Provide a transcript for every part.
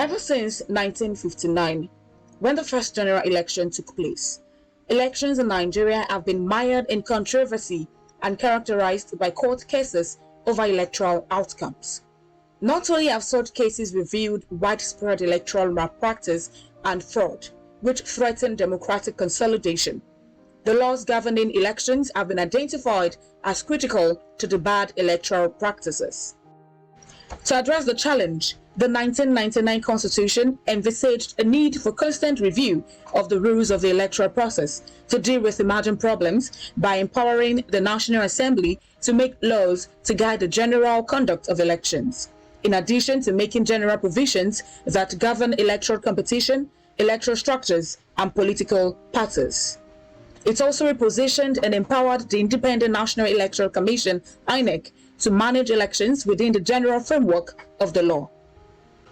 Ever since 1959, when the first general election took place, elections in Nigeria have been mired in controversy and characterized by court cases over electoral outcomes. Not only have such cases revealed widespread electoral malpractice and fraud, which threaten democratic consolidation, the laws governing elections have been identified as critical to the bad electoral practices. To address the challenge, the 1999 Constitution envisaged a need for constant review of the rules of the electoral process to deal with emerging problems by empowering the National Assembly to make laws to guide the general conduct of elections, in addition to making general provisions that govern electoral competition, electoral structures, and political parties. It also repositioned and empowered the Independent National Electoral Commission, INEC, to manage elections within the general framework of the law.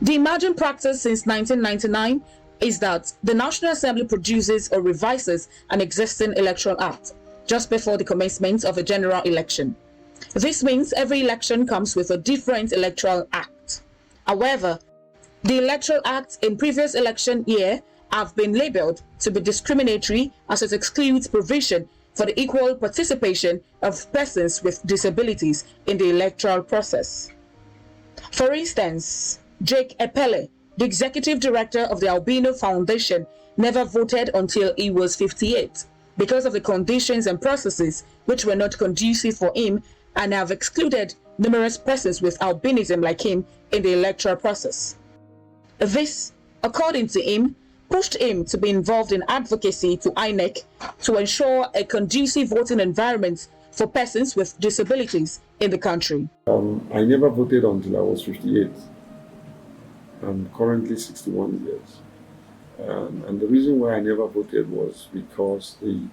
The emerging practice since 1999 is that the National Assembly produces or revises an existing electoral act just before the commencement of a general election. This means every election comes with a different electoral act. However, the electoral acts in previous election year have been labeled to be discriminatory as it excludes provision for the equal participation of persons with disabilities in the electoral process. For instance, Jake Epele, the executive director of the Albino Foundation, never voted until he was 58 because of the conditions and processes which were not conducive for him and have excluded numerous persons with albinism like him in the electoral process. This, according to him, pushed him to be involved in advocacy to INEC to ensure a conducive voting environment for persons with disabilities in the country. I never voted until I was 58. I'm currently 61 years. And the reason why I never voted was because the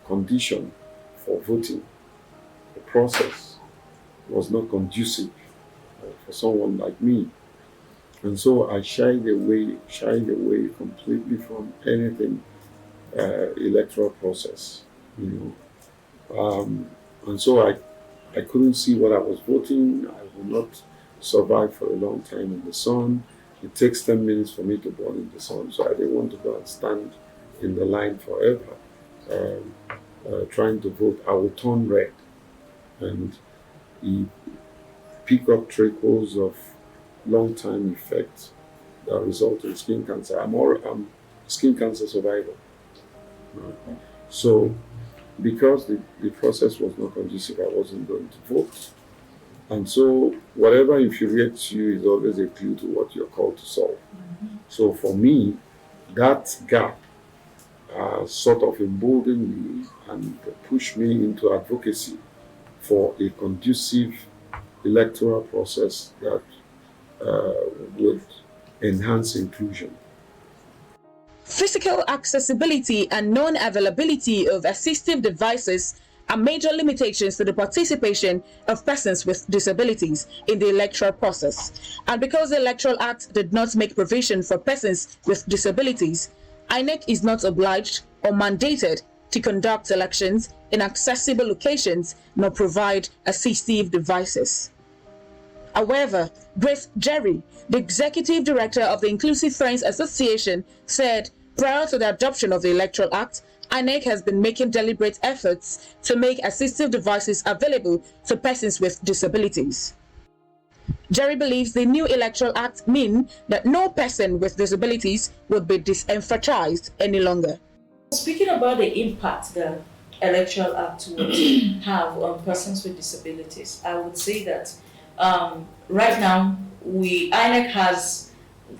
condition for voting, the process, was not conducive for someone like me. And so I shied away completely from anything electoral process, and so I couldn't see what I was voting. I would not survive for a long time in the sun. It takes 10 minutes for me to burn in the sun, so I didn't want to go and stand in the line forever trying to vote. I would turn red and pick up trickles of long-time effects that result in skin cancer. I'm a skin cancer survivor. So because the process was not conducive, I wasn't going to vote. And so whatever infuriates you is always a clue to what you're called to solve. So for me, that gap sort of emboldened me and pushed me into advocacy for a conducive electoral process that would enhance inclusion. Physical accessibility and non-availability of assistive devices are major limitations to the participation of persons with disabilities in the electoral process. And because the Electoral Act did not make provision for persons with disabilities, INEC is not obliged or mandated to conduct elections in accessible locations nor provide assistive devices. However, Grace Jerry, the executive director of the Inclusive Friends Association, said prior to the adoption of the Electoral Act, INEC has been making deliberate efforts to make assistive devices available to persons with disabilities. Jerry believes the new Electoral Act means that no person with disabilities would be disenfranchised any longer. Speaking about the impact the Electoral Act would have on persons with disabilities, I would say that right now, INEC has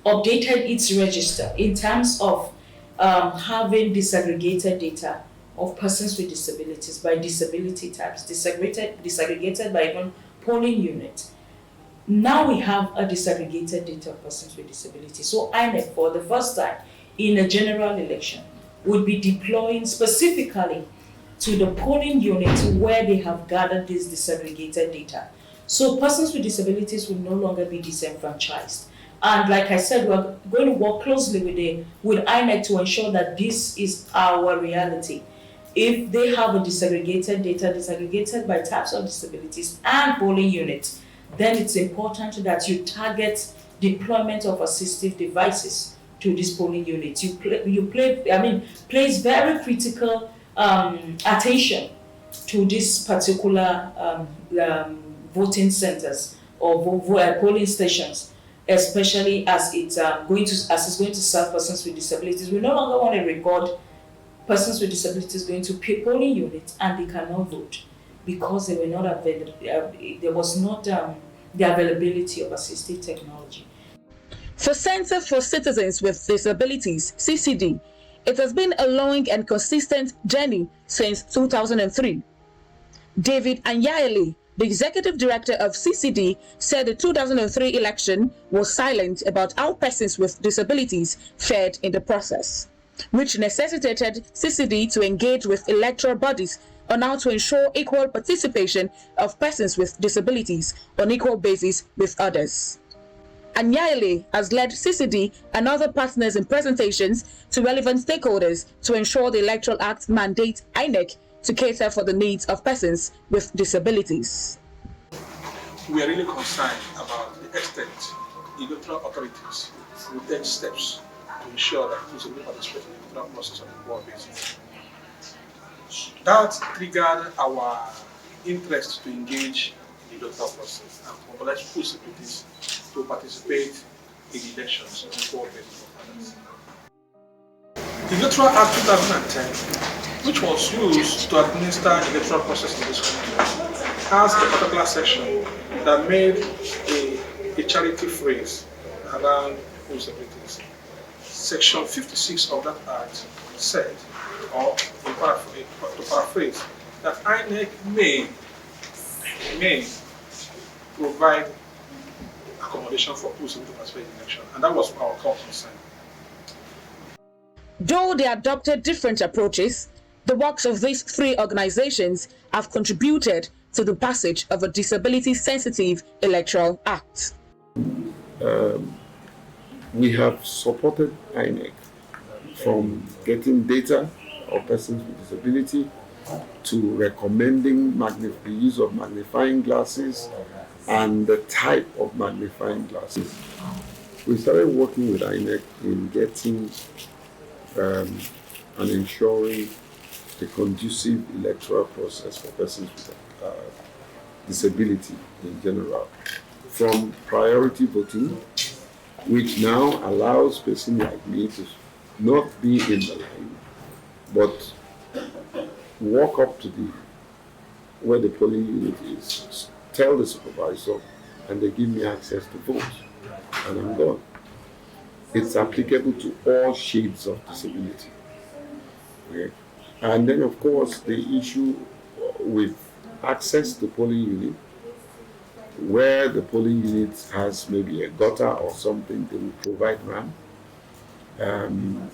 updated its register in terms of having disaggregated data of persons with disabilities by disability types, disaggregated by even polling unit. Now we have a disaggregated data of persons with disabilities. So INEC, for the first time in a general election, would be deploying specifically to the polling unit where they have gathered this disaggregated data. So persons with disabilities will no longer be disenfranchised. And like I said, we're going to work closely with INEC to ensure that this is our reality. If they have a disaggregated data, disaggregated by types of disabilities and polling units, then it's important that you target deployment of assistive devices to these polling units. Place very critical attention to these particular voting centers or polling stations, especially as it's going to serve persons with disabilities. We no longer want to record persons with disabilities going to polling units and they cannot vote because they were not available. There was not the availability of assistive technology. For Center for Citizens with Disabilities, CCD, it has been a long and consistent journey since 2003. David Anyayele, the executive director of CCD, said the 2003 election was silent about how persons with disabilities fared in the process, which necessitated CCD to engage with electoral bodies on how to ensure equal participation of persons with disabilities on equal basis with others. Anyayele has led CCD and other partners in presentations to relevant stakeholders to ensure the Electoral Act mandates INEC to cater for the needs of persons with disabilities. We are really concerned about the extent the electoral authorities will take steps to ensure that those who participate in the electoral process on an equal basis. That triggered our interest to engage in the electoral process and mobilize possibilities to participate in elections on an equal basis with others. The Electoral Act 2010, which was used to administer the electoral process in this country, has a particular section that made a charity phrase around disabilities. Section 56 of that act said, or to paraphrase, that INEC may provide accommodation for those who participate in the election, and that was our core concern. Though they adopted different approaches, the works of these three organizations have contributed to the passage of a disability-sensitive Electoral Act. We have supported INEC from getting data of persons with disability to recommending the use of magnifying glasses and the type of magnifying glasses. We started working with INEC in getting and ensuring a conducive electoral process for persons with disability in general, from priority voting, which now allows person like me to not be in the line, but walk up to where the polling unit is, tell the supervisor, and they give me access to vote, and I'm gone. It's applicable to all shades of disability. Okay? And then, of course, the issue with access to polling unit, where the polling unit has maybe a gutter or something, they will provide ramp.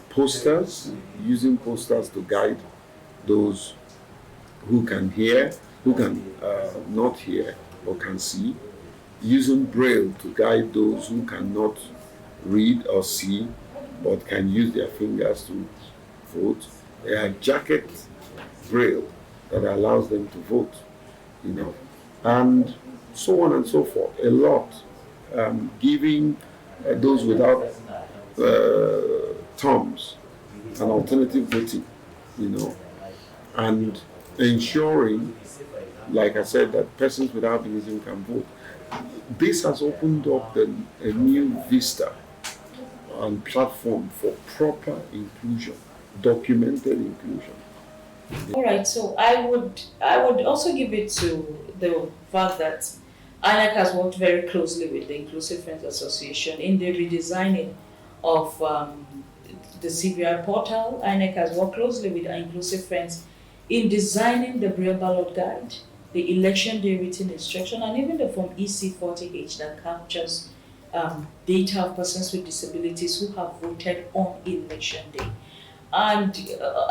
Posters, using posters to guide those who can hear, who can not hear or can see, using braille to guide those who cannot read or see but can use their fingers to vote. There are jacket braille that allows them to vote, and so on and so forth. A lot, giving those without thumbs an alternative voting, and ensuring, like I said, that persons without vision can vote. This has opened up a new vista and platform for proper inclusion, documented inclusion. All right, so I would also give it to the fact that INEC has worked very closely with the Inclusive Friends Association in the redesigning of the CBI portal. INEC has worked closely with Inclusive Friends in designing the Braille Ballot Guide, the Election Day Written Instruction, and even the Form EC40H that captures data of persons with disabilities who have voted on Election Day. And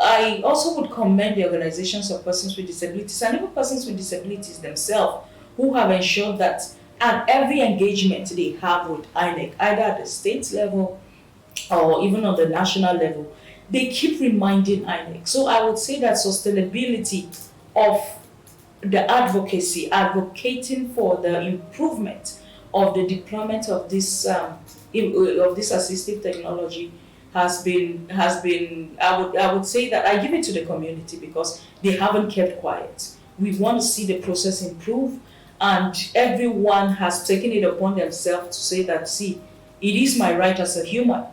I also would commend the organizations of persons with disabilities and even persons with disabilities themselves who have ensured that at every engagement they have with INEC, either at the state level or even on the national level, they keep reminding INEC. So I would say that sustainability of the advocacy, advocating for the improvement of the deployment of this assistive technology has been I would say that I give it to the community because they haven't kept quiet. We want to see the process improve, and everyone has taken it upon themselves to say that, see, it is my right as a human,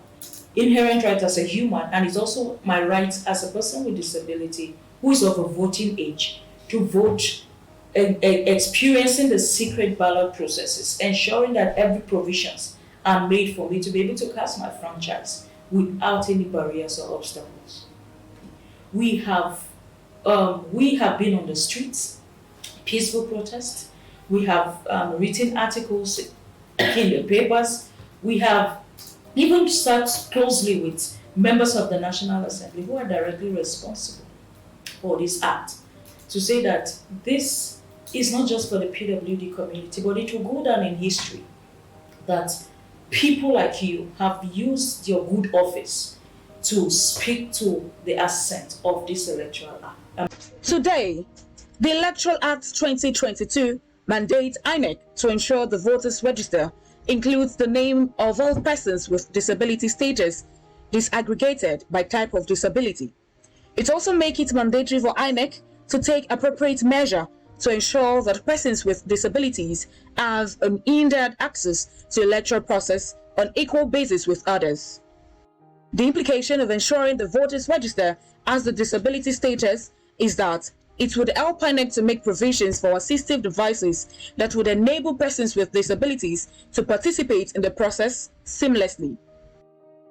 inherent right as a human, and it's also my right as a person with disability who is of a voting age to vote, experiencing the secret ballot processes, ensuring that every provisions are made for me to be able to cast my franchise without any barriers or obstacles. We have been on the streets, peaceful protest. We have written articles in the papers. We have even sat closely with members of the National Assembly who are directly responsible for this act to say that this is not just for the PWD community, but it will go down in history that people like you have used your good office to speak to the assent of this Electoral Act. Today, the Electoral Act 2022 mandates INEC to ensure the voters register includes the name of all persons with disability status disaggregated by type of disability. It also makes it mandatory for INEC to take appropriate measure to ensure that persons with disabilities have unhindered access to electoral process on equal basis with others. The implication of ensuring the voters register as the disability status is that it would help INEC to make provisions for assistive devices that would enable persons with disabilities to participate in the process seamlessly.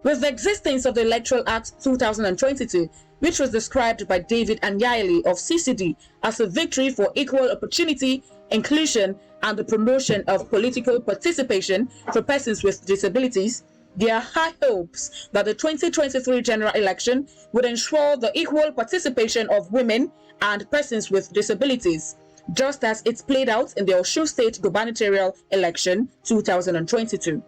With the existence of the Electoral Act 2022, which was described by David Anyali of CCD as a victory for equal opportunity, inclusion, and the promotion of political participation for persons with disabilities, there are high hopes that the 2023 general election would ensure the equal participation of women and persons with disabilities, just as it's played out in the Osun State gubernatorial election 2022.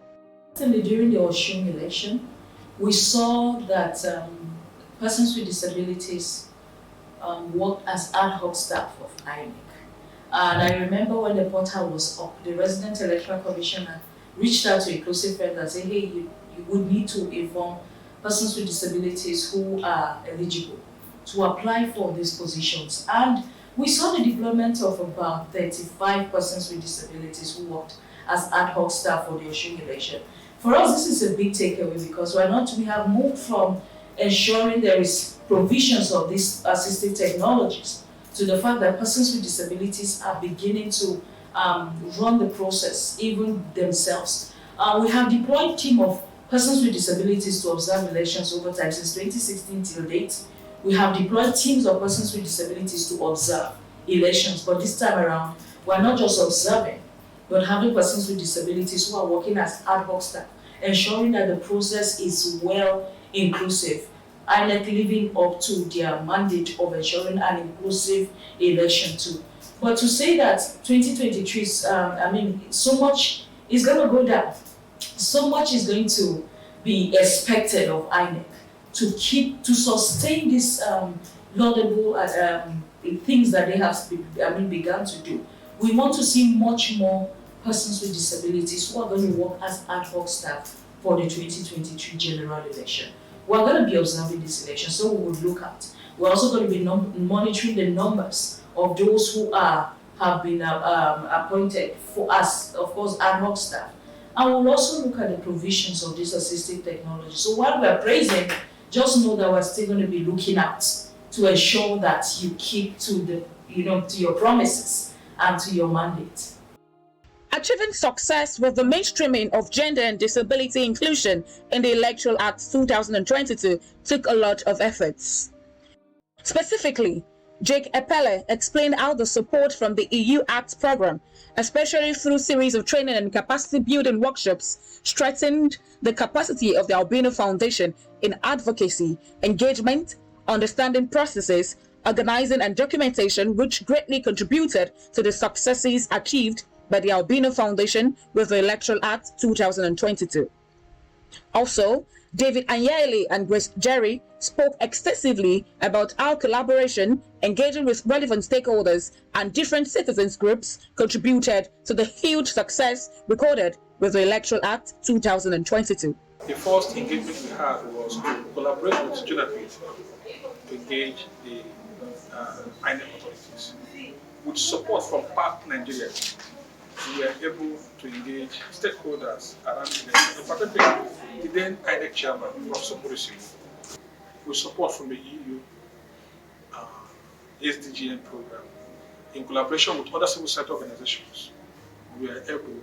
During the Osun election, we saw that persons with disabilities worked as ad hoc staff of INEC. And I remember when the portal was up, the resident electoral commissioner reached out to inclusive friends and said, hey, you would need to inform persons with disabilities who are eligible to apply for these positions. And we saw the deployment of about 35 persons with disabilities who worked as ad hoc staff for the Osun election. For us, this is a big takeaway because we have moved from ensuring there is provisions of these assistive technologies to the fact that persons with disabilities are beginning to run the process, even themselves. We have deployed a team of persons with disabilities to observe elections over time since 2016 till date. We have deployed teams of persons with disabilities to observe elections, but this time around, we're not just observing, but having persons with disabilities who are working as ad hoc staff, ensuring that the process is well inclusive, and living up to their mandate of ensuring an inclusive election too. But to say that 2023 is, so much is going to go down. So much is going to be expected of INEC to sustain this laudable things that they have begun to do. We want to see much more persons with disabilities who are going to work as ad hoc staff for the 2023 general election. We're going to be observing this election, so we will look at. We're also going to be monitoring the numbers of those who have been appointed for us, of course, ad hoc staff. And we'll also look at the provisions of this assistive technology. So while we're praising, just know that we're still going to be looking out to ensure that you keep to to your promises and to your mandate. Achieving success with the mainstreaming of gender and disability inclusion in the Electoral Act 2022 took a lot of efforts. Specifically, Jake Epele explained how the support from the EU Act program, especially through series of training and capacity building workshops, strengthened the capacity of the Albino Foundation in advocacy, engagement, understanding processes, organizing and documentation, which greatly contributed to the successes achieved by the Albino Foundation with the Electoral Act 2022. Also, David Anyele and Grace Jerry spoke extensively about how collaboration, engaging with relevant stakeholders and different citizens groups contributed to the huge success recorded with the Electoral Act 2022. The first engagement we had was to collaborate with Jonathan to engage the INEC authorities. With support from PAC Nigeria, we were able to engage stakeholders around the election, in particular the then INEC chairman, Professor Buhari, with support from the EU SDGM program. In collaboration with other civil society organizations, we were able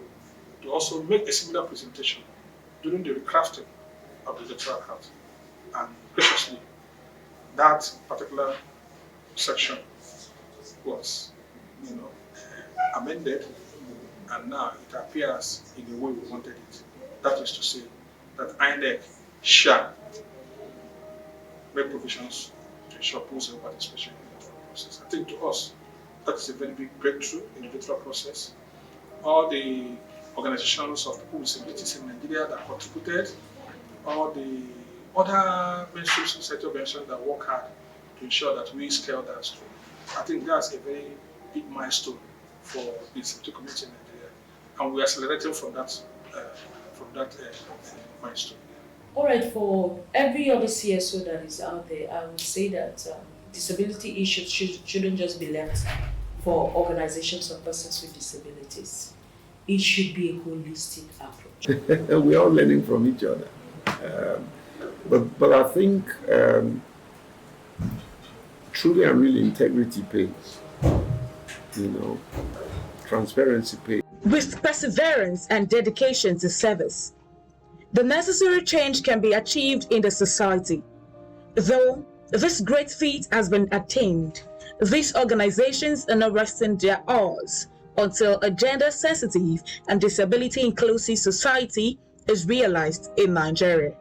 to also make a similar presentation during the recrafting of the Electoral Act. And graciously, that particular section was amended, and now it appears in the way we wanted it. That is to say that INEC shall make provisions to ensure full participation in the electoral process. I think to us, that is a very big breakthrough in the electoral process. All the organizations of people with disabilities in Nigeria that contributed, all the other mainstream society organizations that work hard to ensure that we scale that through. I think that's a very big milestone for the disability community in Nigeria, and we are accelerating from that milestone. All right, for every other CSO that is out there, I would say that disability issues shouldn't just be left for organizations of persons with disabilities. It should be a holistic approach. We're all learning from each other. But I think truly and really integrity pays. Transparency pays. With perseverance and dedication to service, the necessary change can be achieved in the society. Though this great feat has been attained, these organizations are not resting their oars until a gender-sensitive and disability-inclusive society is realized in Nigeria.